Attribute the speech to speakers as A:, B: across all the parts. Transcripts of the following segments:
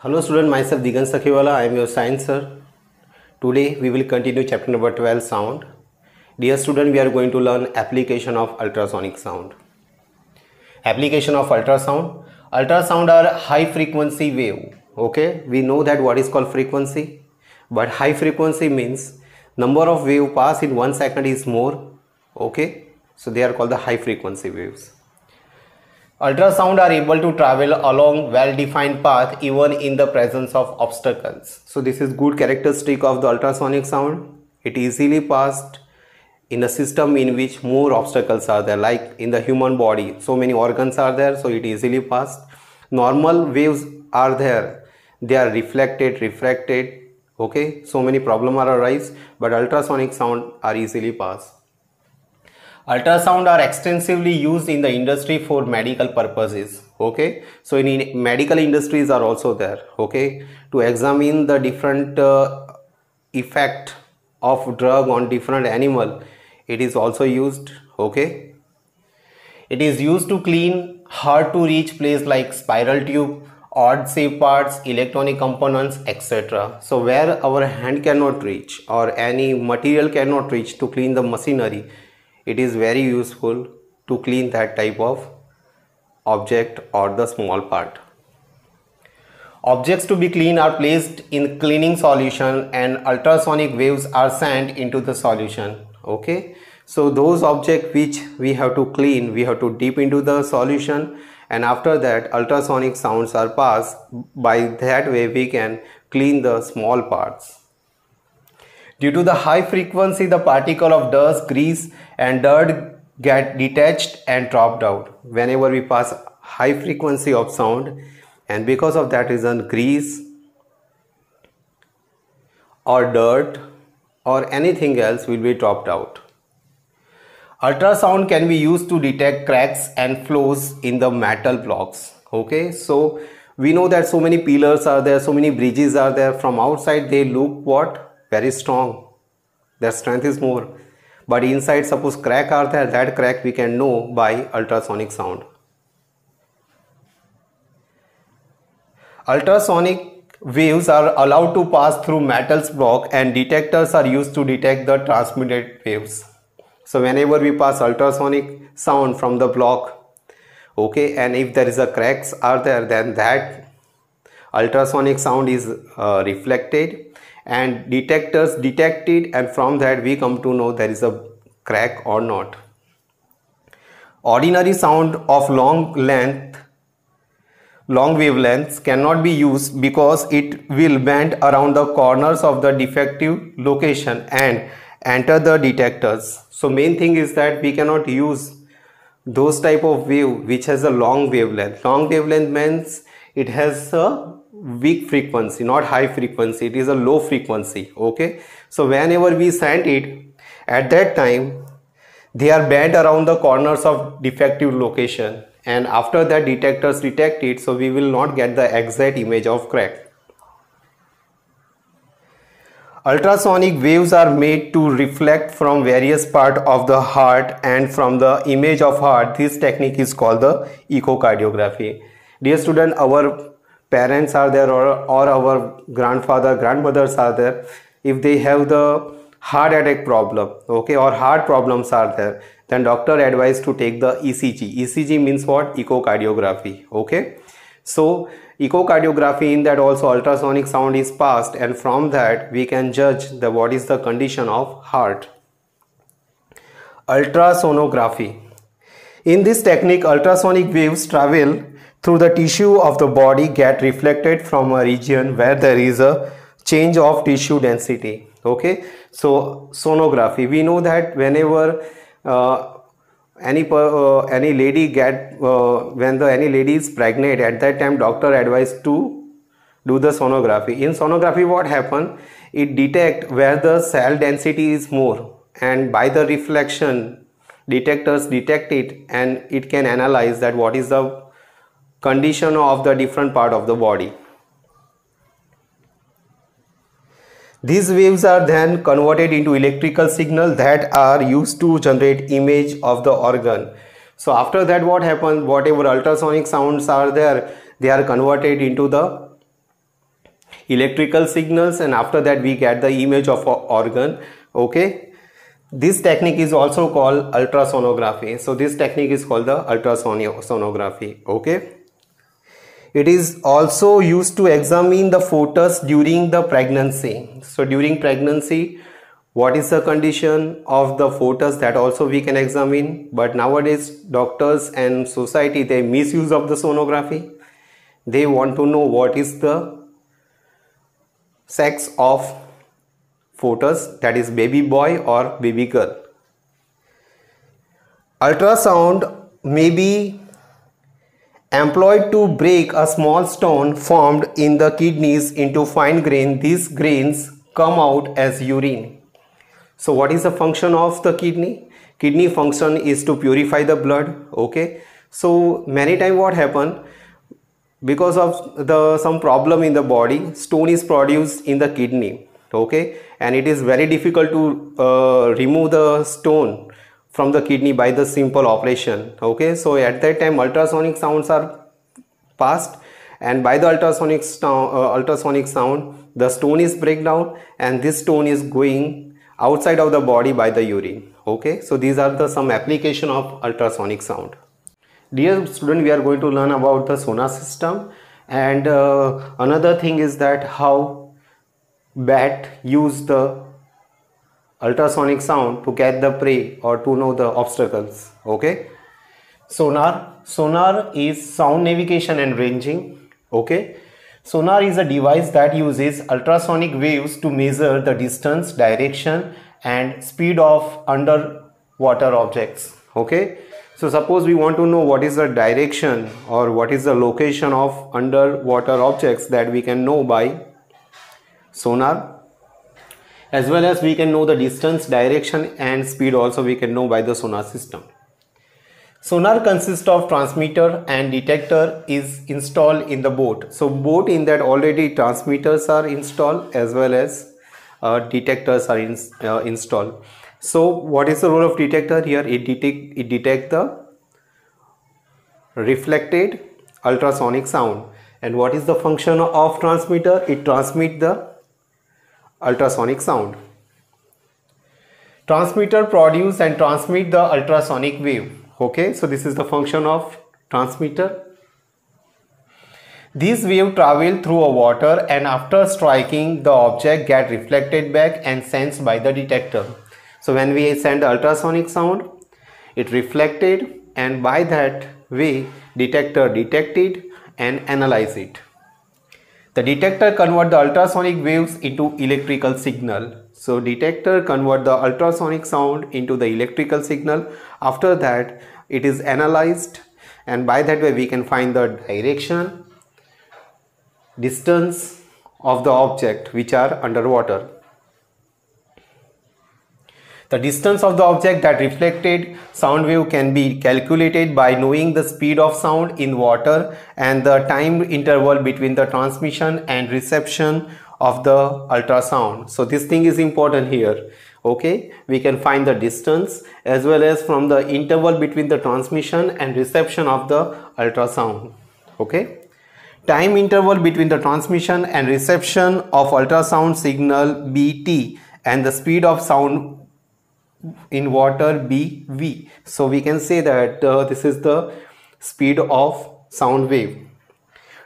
A: Hello student, myself Digan Sakhiwala, I am your science sir. Today we will continue chapter number 12 sound. Dear student, we are going to learn application of ultrasonic sound. Application of ultrasound. Ultrasound are high frequency wave. Okay, we know that what is called frequency, but high frequency means number of wave pass in 1 second is more. Okay, so they are called the high frequency waves. Ultrasound are able to travel along well-defined path even in the presence of obstacles. So this is good characteristic of the ultrasonic sound. It easily passed in a system in which more obstacles are there, like in the human body. So many organs are there, so it easily passed. Normal waves are there. They are reflected, refracted. Okay, so many problems are arise, but ultrasonic sound are easily passed. Ultrasound are extensively used in the industry for medical purposes. Okay, so in medical industries are also there. Okay, to examine the different effect of drug on different animal, it is also used. Okay, it is used to clean hard to reach place like spiral tube, odd shaped parts, electronic components, etc. So where our hand cannot reach or any material cannot reach, to clean the machinery, it is very useful to clean that type of object or the small part. Objects to be cleaned are placed in cleaning solution and ultrasonic waves are sent into the solution. Okay, so those objects which we have to clean, we have to dip into the solution, and after that ultrasonic sounds are passed. By that way we can clean the small parts. Due to the high frequency, the particle of dust, grease and dirt get detached and dropped out whenever we pass high frequency of sound, and because of that reason grease or dirt or anything else will be dropped out. Ultrasound can be used to detect cracks and flaws in the metal blocks. Okay, so we know that so many pillars are there, so many bridges are there. From outside they look what? Very strong, their strength is more, but inside suppose crack are there, that crack we can know by ultrasonic sound. Ultrasonic waves are allowed to pass through metals block and detectors are used to detect the transmitted waves. So whenever we pass ultrasonic sound from the block, okay, and if there is a cracks are there, then that ultrasonic sound is reflected and detectors detect it, and from that we come to know there is a crack or not. Ordinary sound of long wavelengths cannot be used because it will bend around the corners of the defective location and enter the detectors. So main thing is that we cannot use those type of wave which has a long wavelength. Long wavelength means it has a weak frequency, not high frequency, it is a low frequency. Okay, so whenever we send it, at that time they are bent around the corners of defective location, and after that detectors detect it, so we will not get the exact image of crack. Ultrasonic waves are made to reflect from various parts of the heart and from the image of heart. This technique is called the echocardiography. Dear student, our parents are there or our grandfather, grandmothers are there. If they have the heart attack problem, okay, or heart problems are there, then doctor advised to take the ECG. ECG means what? Echocardiography. Okay, so echocardiography, in that also ultrasonic sound is passed, and from that we can judge the what is the condition of heart. Ultrasonography. In this technique, ultrasonic waves travel through the tissue of the body, get reflected from a region where there is a change of tissue density. Okay, so sonography, we know that whenever any lady get when any lady is pregnant, at that time doctor advised to do the sonography. In sonography what happen, it detect where the cell density is more, and by the reflection detectors detect it, and it can analyze that what is the condition of the different part of the body. These waves are then converted into electrical signal that are used to generate image of the organ. So after that what happens, whatever ultrasonic sounds are there, they are converted into the electrical signals, and after that we get the image of an organ. Okay, this technique is also called ultrasonography. So this technique is called the ultrasonography. Okay, it is also used to examine the fetus during the pregnancy. So during pregnancy, what is the condition of the fetus, that also we can examine. But nowadays doctors and society, they misuse of the sonography. They want to know what is the sex of fetus, that is baby boy or baby girl. Ultrasound may be employed to break a small stone formed in the kidneys into fine grain. These grains come out as urine. So what is the function of the kidney? Kidney function is to purify the blood. Okay, so many times what happen, because of some problem in the body, stone is produced in the kidney. Okay, and it is very difficult to remove the stone from the kidney by the simple operation. Okay, so at that time ultrasonic sounds are passed, and by the ultrasonic sound the stone is break down, and this stone is going outside of the body by the urine. Okay, so these are the some application of ultrasonic sound. Dear student, we are going to learn about the sonar system, and another thing is that how bat use the ultrasonic sound to catch the prey or to know the obstacles. Okay, sonar is sound navigation and ranging. Okay, sonar is a device that uses ultrasonic waves to measure the distance, direction and speed of underwater objects. Okay, so suppose we want to know what is the direction or what is the location of underwater objects, that we can know by sonar, as well as we can know the distance, direction and speed also we can know by the sonar system. Sonar consists of transmitter and detector is installed in the boat. So boat, in that already transmitters are installed as well as detectors are installed. So what is the role of detector here? It detect the reflected ultrasonic sound. And what is the function of transmitter? It transmit the ultrasonic sound. Transmitter produce and transmit the ultrasonic wave. Okay, so this is the function of transmitter. These waves travel through a water, and after striking the object get reflected back and sensed by the detector. So when we send the ultrasonic sound, it reflected, and by that way detector detected and analyze it. The detector convert the ultrasonic waves into electrical signal. So detector convert the ultrasonic sound into the electrical signal. After that it is analyzed, and by that way we can find the direction, distance of the object which are underwater. The distance of the object that reflected sound wave can be calculated by knowing the speed of sound in water and the time interval between the transmission and reception of the ultrasound. So this thing is important here. Okay, we can find the distance as well as from the interval between the transmission and reception of the ultrasound. Okay, time interval between the transmission and reception of ultrasound signal BT and the speed of sound in water BV. So we can say that this is the speed of sound wave.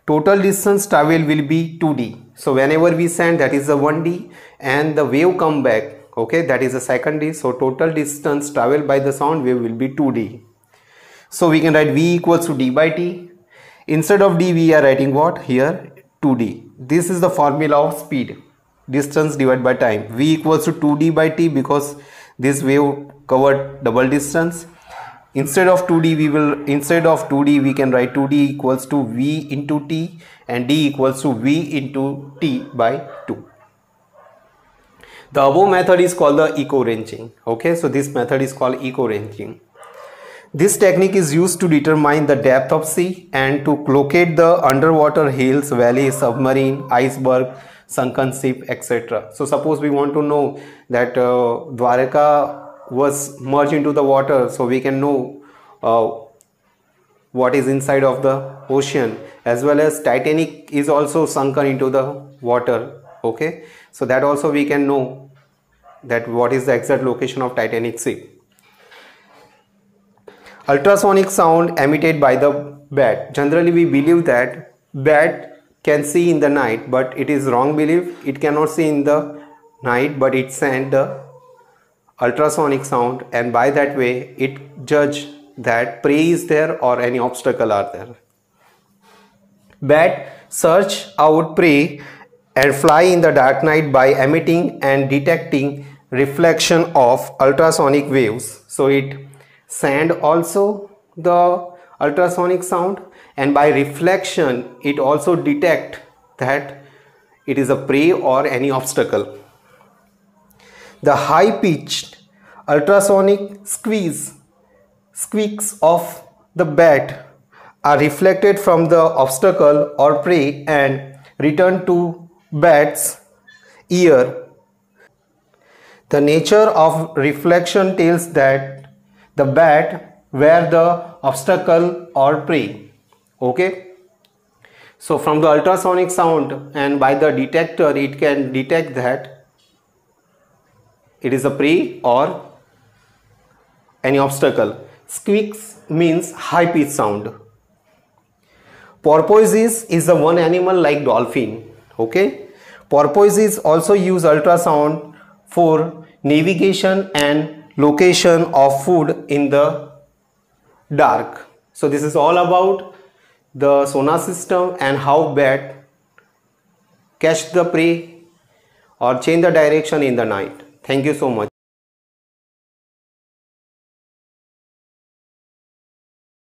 A: Total distance travel will be 2D. So whenever we send, that is the 1D, and the wave come back, okay, that is the second D. So total distance traveled by the sound wave will be 2D. So we can write V equals to D by T. Instead of D we are writing what here? 2D. This is the formula of speed, distance divided by time. V equals to 2D by T because this wave covered double distance. Instead of 2D we can write 2D equals to V into T and D equals to V into T by 2. The above method is called the echo-ranging. Okay, so this method is called echo-ranging. This technique is used to determine the depth of sea and to locate the underwater hills, valleys, submarine, iceberg, sunken ship, etc. So suppose we want to know that Dwarka was merged into the water, so we can know what is inside of the ocean, as well as Titanic is also sunken into the water. Okay, so that also we can know that what is the exact location of Titanic sea. Ultrasonic sound emitted by the bat. Generally we believe that bat can see in the night, but it is wrong belief. It cannot see in the night, but it sends the ultrasonic sound, and by that way it judge that prey is there or any obstacle are there. Bat search out prey and fly in the dark night by emitting and detecting reflection of ultrasonic waves. So it send also the ultrasonic sound, and by reflection it also detect that it is a prey or any obstacle. The high pitched ultrasonic squeaks of the bat are reflected from the obstacle or prey and return to bat's ear. The nature of reflection tells that the bat were the obstacle or prey. Okay, so from the ultrasonic sound and by the detector it can detect that it is a prey or any obstacle. Squeaks means high pitched sound. Porpoises is the one animal like dolphin. Okay, porpoises also use ultrasound for navigation and location of food in the dark. So this is all about the sonar system and how bat catch the prey or change the direction in the night. Thank you so much.